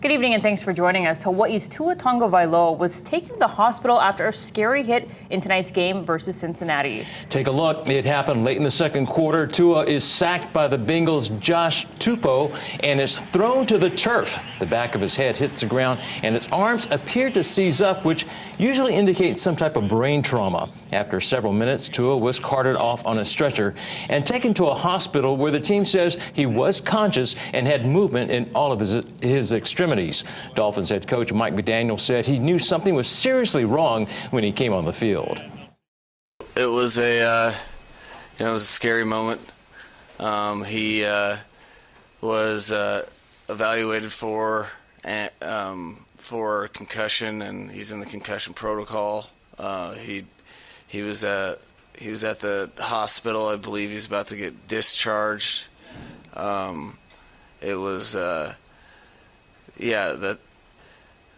Good evening and thanks for joining us. Hawaii's Tua Tagovailoa was taken to the hospital after a scary hit in tonight's game versus Cincinnati. Take a look. It happened late in the second quarter. Tua is sacked by the Bengals' Josh Tupou and is thrown to the turf. The back of his head hits the ground and his arms appear to seize up, which usually indicates some type of brain trauma. After several minutes, Tua was carted off on a stretcher and taken to a hospital where the team says he was conscious and had movement in all of his extremities. Dolphins head coach Mike McDaniel said he knew something was seriously wrong when he came on the field. It was a scary moment. He was evaluated for concussion, and he's in the concussion protocol. He was at the hospital. I believe he's about to get discharged.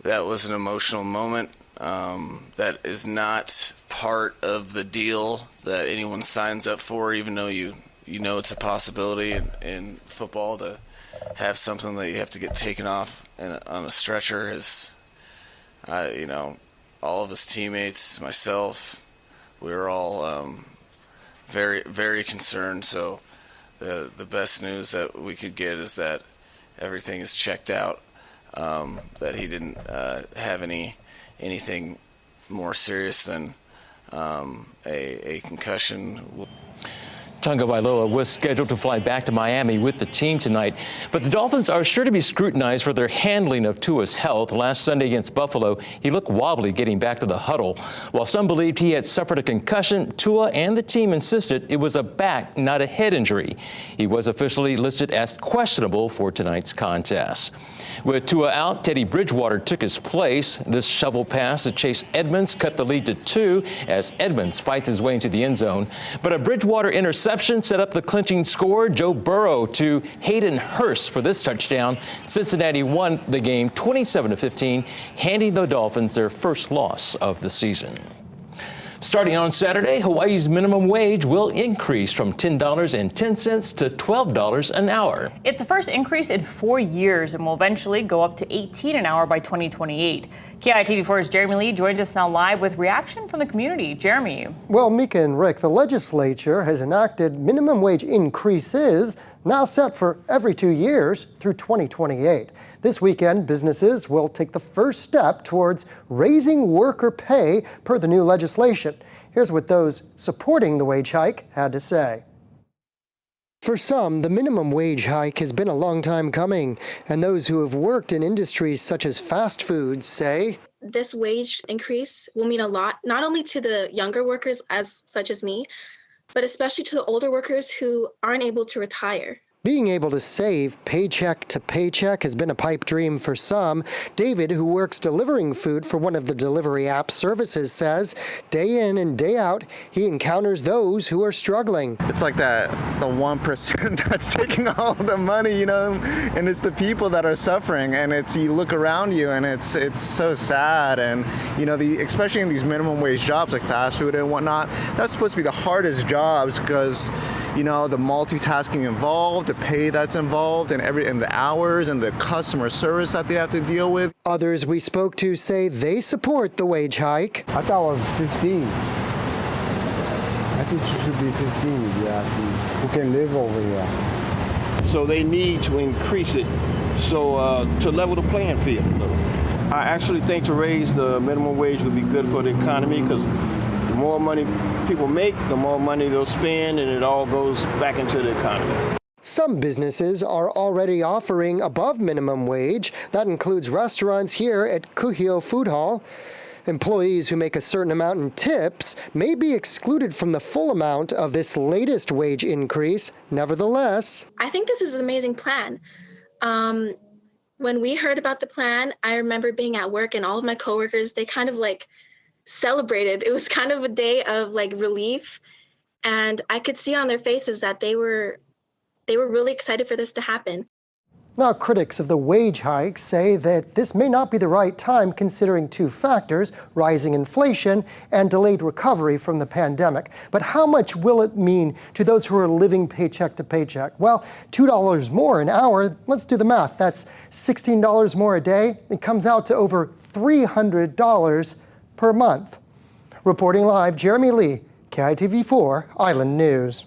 That was an emotional moment. That is not part of the deal that anyone signs up for, even though you know it's a possibility in football to have something that you have to get taken off on a stretcher. All of his teammates, myself, we were all very, very concerned. So the best news that we could get is that everything is checked out. That he didn't have anything more serious than a concussion. Tagovailoa was scheduled to fly back to Miami with the team tonight, but the Dolphins are sure to be scrutinized for their handling of Tua's health. Last Sunday against Buffalo, he looked wobbly getting back to the huddle. While some believed he had suffered a concussion, Tua and the team insisted it was a back, not a head injury. He was officially listed as questionable for tonight's contest. With Tua out, Teddy Bridgewater took his place. This shovel pass to Chase Edmonds cut the lead to 2 as Edmonds fights his way into the end zone. But a Bridgewater interception set up the clinching score. Joe Burrow to Hayden Hurst for this touchdown. Cincinnati won the game 27-15, handing the Dolphins their first loss of the season. Starting on Saturday, Hawaii's minimum wage will increase from $10.10 to $12 an hour. It's the first increase in 4 years and will eventually go up to $18 an hour by 2028. KITV4's Jeremy Lee joins us now live with reaction from the community. Jeremy. Well, Mika and Rick, the legislature has enacted minimum wage increases now set for every 2 years through 2028. This weekend, businesses will take the first step towards raising worker pay per the new legislation. Here's what those supporting the wage hike had to say. For some, the minimum wage hike has been a long time coming, and those who have worked in industries such as fast food say, this wage increase will mean a lot, not only to the younger workers such as me, but especially to the older workers who aren't able to retire. Being able to save paycheck to paycheck has been a pipe dream for some. David, who works delivering food for one of the delivery app services, says day in and day out, he encounters those who are struggling. It's like the 1% that's taking all the money, and it's the people that are suffering. And you look around you and it's so sad. And, especially in these minimum wage jobs like fast food and whatnot, that's supposed to be the hardest jobs because, the multitasking involved, the pay that's involved, and the hours and the customer service that they have to deal with. Others we spoke to say they support the wage hike. I thought it was 15. I think it should be 15 if you ask me. Who can live over here? So they need to increase it to level the playing field a little. I actually think to raise the minimum wage would be good for the economy because the more money people make, the more money they'll spend, and it all goes back into the economy. Some businesses are already offering above minimum wage. That includes restaurants here at Kuhio Food Hall. Employees who make a certain amount in tips may be excluded from the full amount of this latest wage increase. Nevertheless, I think this is an amazing plan. When we heard about the plan, I remember being at work and all of my coworkers, they kind of celebrated. It was kind of a day of relief, and I could see on their faces that they were really excited for this to happen. Now, critics of the wage hike say that this may not be the right time considering two factors, rising inflation and delayed recovery from the pandemic. But how much will it mean to those who are living paycheck to paycheck? Well, $2 more an hour, let's do the math. That's $16 more a day. It comes out to over $300 per month. Reporting live, Jeremy Lee, KITV4 Island News.